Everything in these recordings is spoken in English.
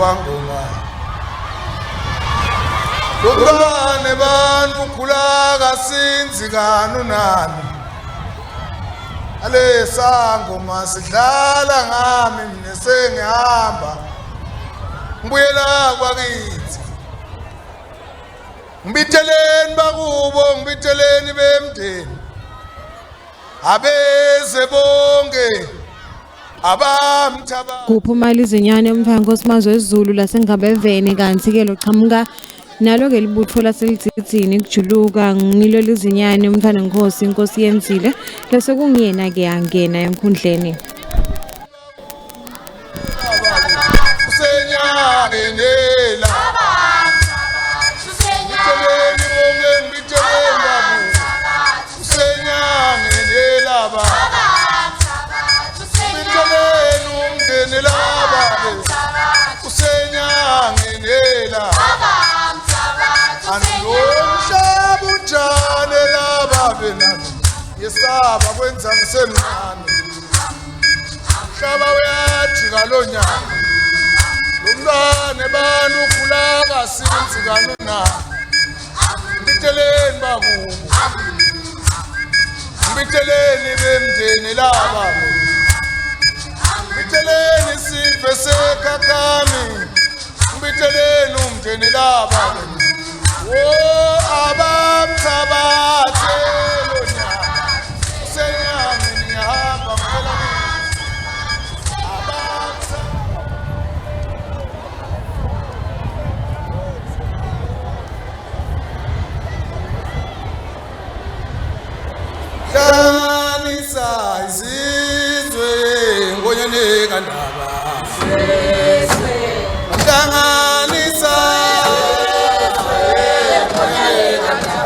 wangoma Lungane bantu khulaga sinzi kanunani Ale sangoma sidlala ngami mina sengihamba Ngibuyela kwakithi Ngibitheleni bakubo ngibitheleni bemndeni Abeze bonke abamthaba Kuphuma izinyane umthango simazwe wesiZulu lasengabeveni kanti ke loqhamuka nalo ke libutho laselitsitsini kujuluka ngilo lizinyane umfana Nkosi inkosi yenzile lase kungiyena ke angena emkhundleni usenyangenela Yesaba kwenza ngisemncane Hlaba uyajika lo nyaka Lomntwana bani ukhulaka sinzi kanuna Ngibitheleni bakubo Ngibitheleni bemndeni laba Ngibitheleni isife sekhakhami Ngibitheleni umndeni laba abamthabathe Hlanganisa izizwe ngonyane kandaba Hlanganisa izizwe ngonyane kandaba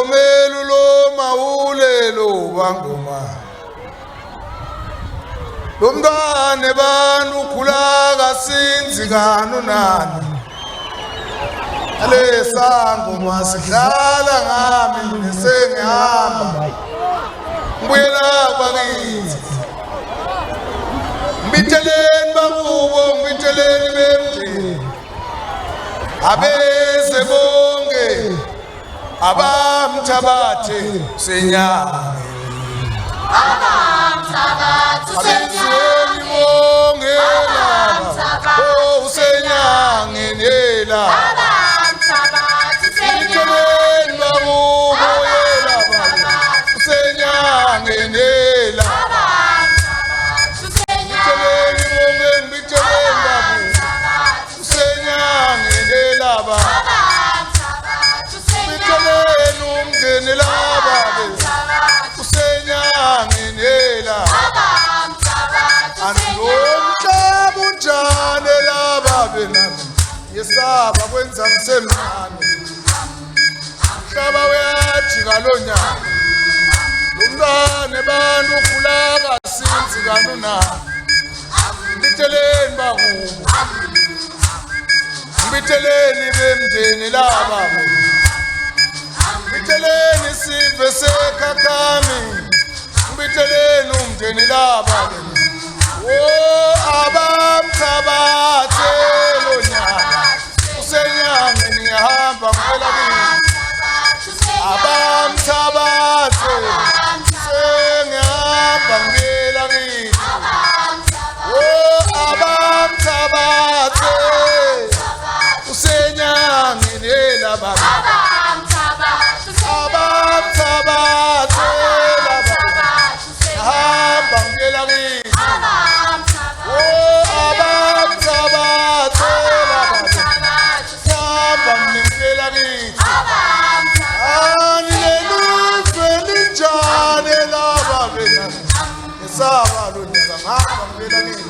Ngomelu lo mawule lo bangoma Lomntwane bantu khula kasinzi kanunani Alesa ngoma sidlala ngami nesengihamba Ngibuyela bakithi Mbiteleni bakubo mbiteleni bemndeni Abeze bonke abamthabathe senyange abamthabathe senyange bonke oh senyange nela abamthabathe senyange bakubo yela senyange nela abamthabathe mbiteleni bonke mbiteleni bakubo senyange nela Yesaba kwenza ngisemncane Mhlaba uyajika lo nyaka Lomntwane bantu khula kasinzi kanunani Mbiteleni bakubo Mbiteleni bemndeni laba Mbiteleni isive sekhakhami Mbiteleni umndeni laba Oh abamthabathe lo nyaka Usenyange ngiyahamba ngicela kithi abamthabathe sengihamba ngicela kithi Oh abamthabathe Usenyange nelaba abamthabathe laba hamba ngicela kithi Saba lo nyaka ngahamba ngivela kithi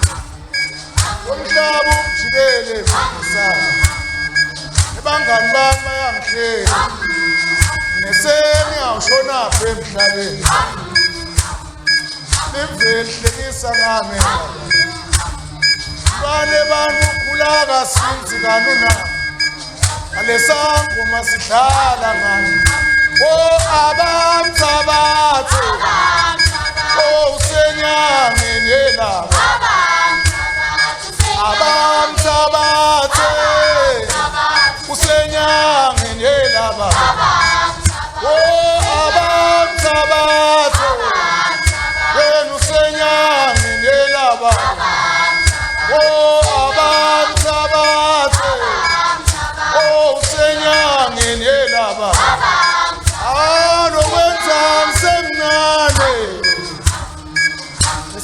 Umhlaba umjikele ngosaba Ebangani bami bayangihlela Nesengiyawushona phe emhlabeni Bemvelhlekisa ngami Bane bantu khula kasinzi kanunani Alesangoma sidlala ngani Oh abamthabathe Oh senyange nelaba abamthabathe usenyange nelaba Oh abamthabathe wena usenyange nelaba Oh abamthabathe Oh usenyange nelaba Anokwenza ngisemncane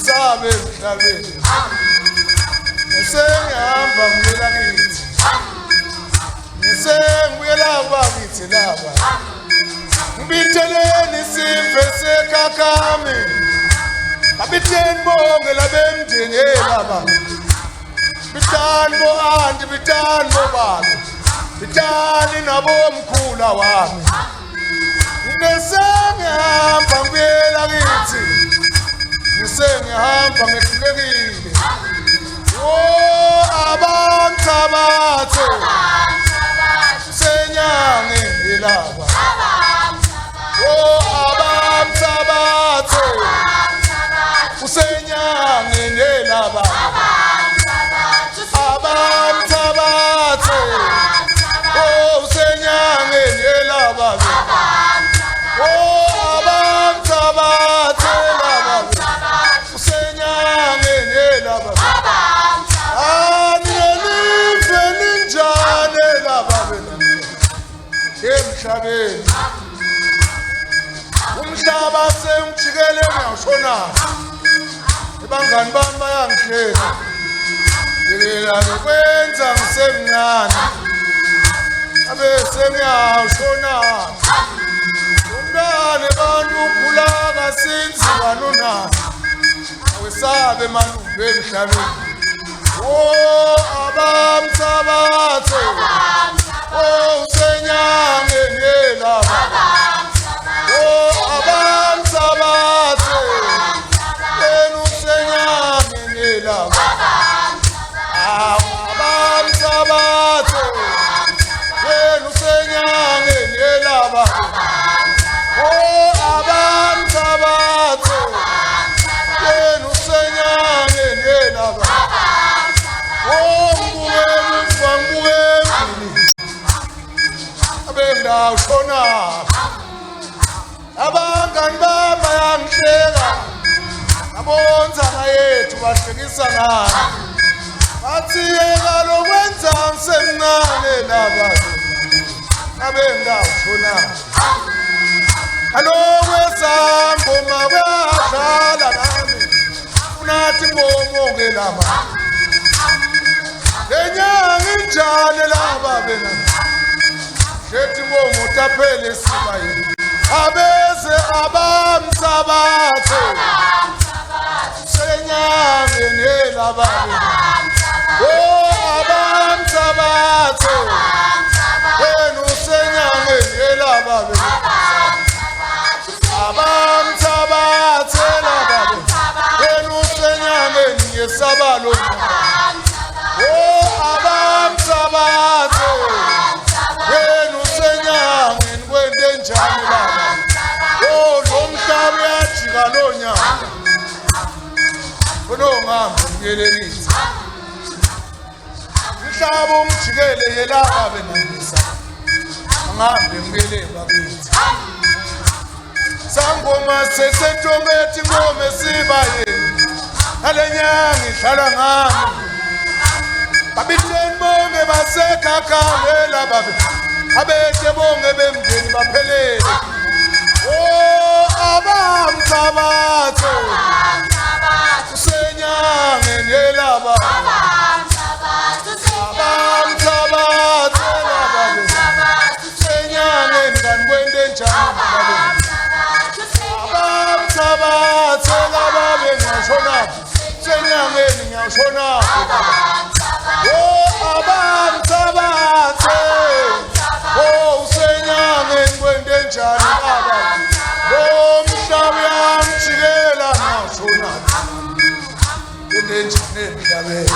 Sabe mhlabeni Nesengihamba ngibuyela kithi Nesengibuyela bakithi laba Ngibiteleni isive sekhakhami Abiteni bonke labemndeni laba Bitani bo anti bitani bo baba Bitani nabomkhula wami Nesengihamba ngibuyela kithi Nisengihamba ngihlulekile Oh abamthabathe senyange nelaba Oh abamthabathe usenyange nelaba abamthabathe Oh usenyange nelaba Oh abamthabathe laba usenyange nelaba Anelive ninjane laba emhlabeni Umhlaba sengijikele ngiyawushona Ebangani bami bayangihlela Ngilila lokwenza ngisemncane Abe sengiyawushona Umntwane bantu khula kasinzi kanunani Awesabe manumbe emhlabeni Oh abamthabathe Oh usenyange nelaba abangani bami bayangihleka abonza ngayethu bahlekisa ngami bathi yeka lokwenza ngisemncane laba abengawushona kaloku esangoma kuyadlala nami unathi ngomonge laba lenyanga injani laba bena shethi ngomo taphele sibayini abeze abamsabathe senyangeni laba bena oh abamsabathe wena usenyangeni laba bena abamsabathe laba bena wena usenyangeni yesabalo oh abamsabathe wena usenyangeni kwente njani laba oh lo mhlaba uyajika lo nyaka unongahambe ngiyelelisa umhlaba umjikele yelaba benambisa angahambe ngiyele bakithi sangoma sesentomethi ngome sibayeni alenyanga ihlala ngami babitheni bonke basekhakhangela babe abethe bonke bemndeni baphelele oh abamthabathe usenyangeni yelaba abamthabathe laba usenyangeni kanti kwente njani abamthabathe laba ngiyashonaphi usenyangeni ngiyashonaphi oh abamthabathe oh usenyangeni kwente njani baba lo mhlaba uyamjikela ngiyashonaphi kwente njani emhlabeni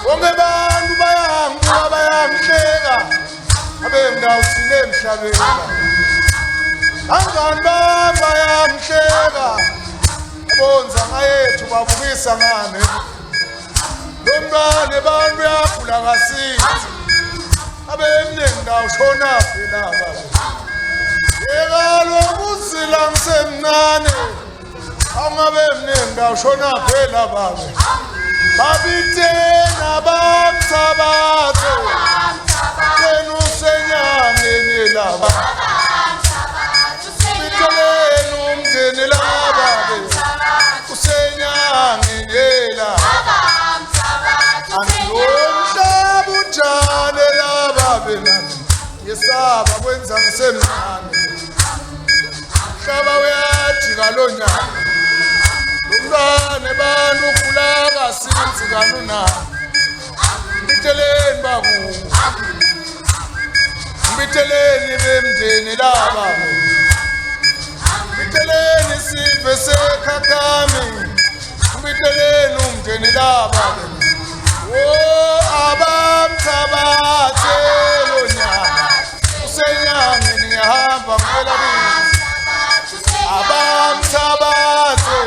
bonke bantu bayangibuka bayangihleka abengawusile emhlabeni abangani bami bayangihleka abonza ngayethu babukisa ngami lo mntwana bantu uyagula ngasithi abemningi ndawushonaphi laba yeka lokuzila ngisemncane angabe mningi ndawushonaphi laba babithena bamthabathe wena usenyangeni laba bitheleni umndeni laba usenyangeni laba angilomhlaba unjani laba bena yesaba kwenza ngisemncane umhlaba uyajika lo nyaka umntwana bantu ugula kasinzi kanuna mbitheleni bakubo mbitheleni bemndeni laba mbitheleni sive sekhakhami mbitheleni umndeni laba oh abamthabathe lo nyaka usenyangeni ngiyahamba ngicela kithi abamthabathe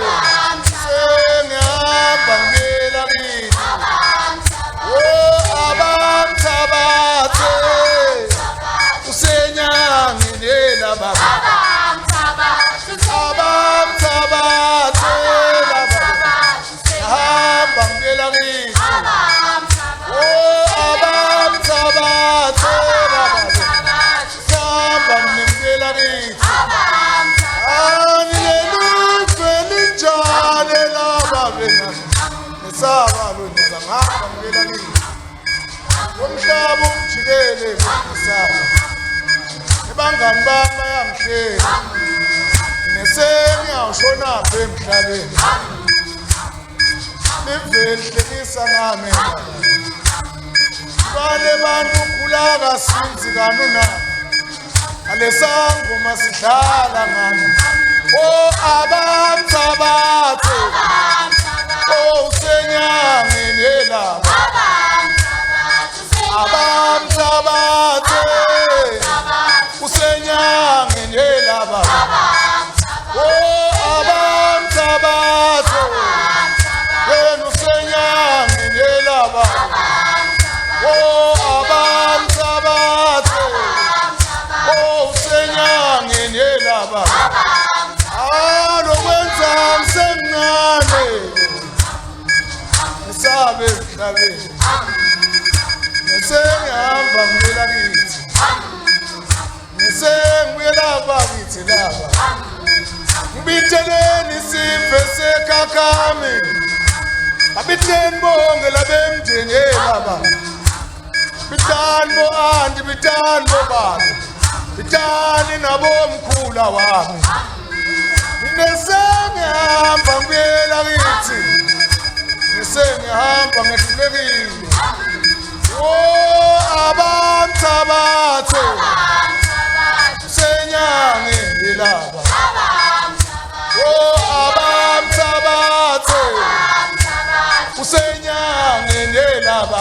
sengihamba ngicela kithi oh abamthabathe usenyangeni laba abamthabathe laba ngihamba ngicela kithi oh abamthabathe laba ngihamba ngicela kithi nesaba lo ngiza ngapha ngibela kithi umhlaba umjikele nesaba ebangani bami bayangihleka nesengiyawushonaphi emhlabeni livehlekisa ngami bale bantu ugula kasinzi kanuna alesangoma sidlala ngami oh abamthabathe oh usenyangeni laba abamthabathe usenyangeni laba oh abamthabathe wena usenyangeni laba oh abamthabathe oh usenyangeni baba lokwenza ngisemncane ngisabe emhlabeni ngisengihamba ngibuyela kithi ngisengibuyela bakithi laba ngibitheleni isifo sekhakhami abitheni bonke labemndeni laba bitani bo anti bitani bo baba bitani nabomkhula wami ngisengihamba ngibuyela kithi ngisengihamba ngehlulekile abamthabathe senyange ilaba abamthabathe usenyange nelaba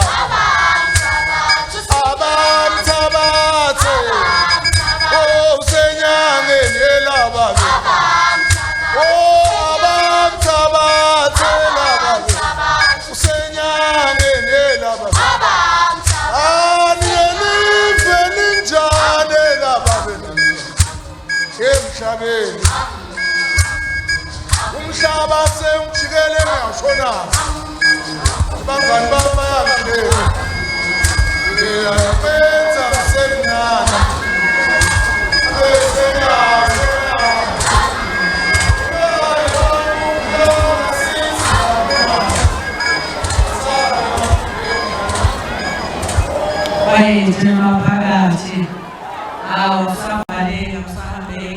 abamthabathe usenyange nelaba abamthabathe laba usenyange nelaba aniyelive ninjani laba emhlabeni umhlaba sengijikele ngiyashona abangani bami bayangidela benza ngisemncane bayenzela phakathi awusabaleka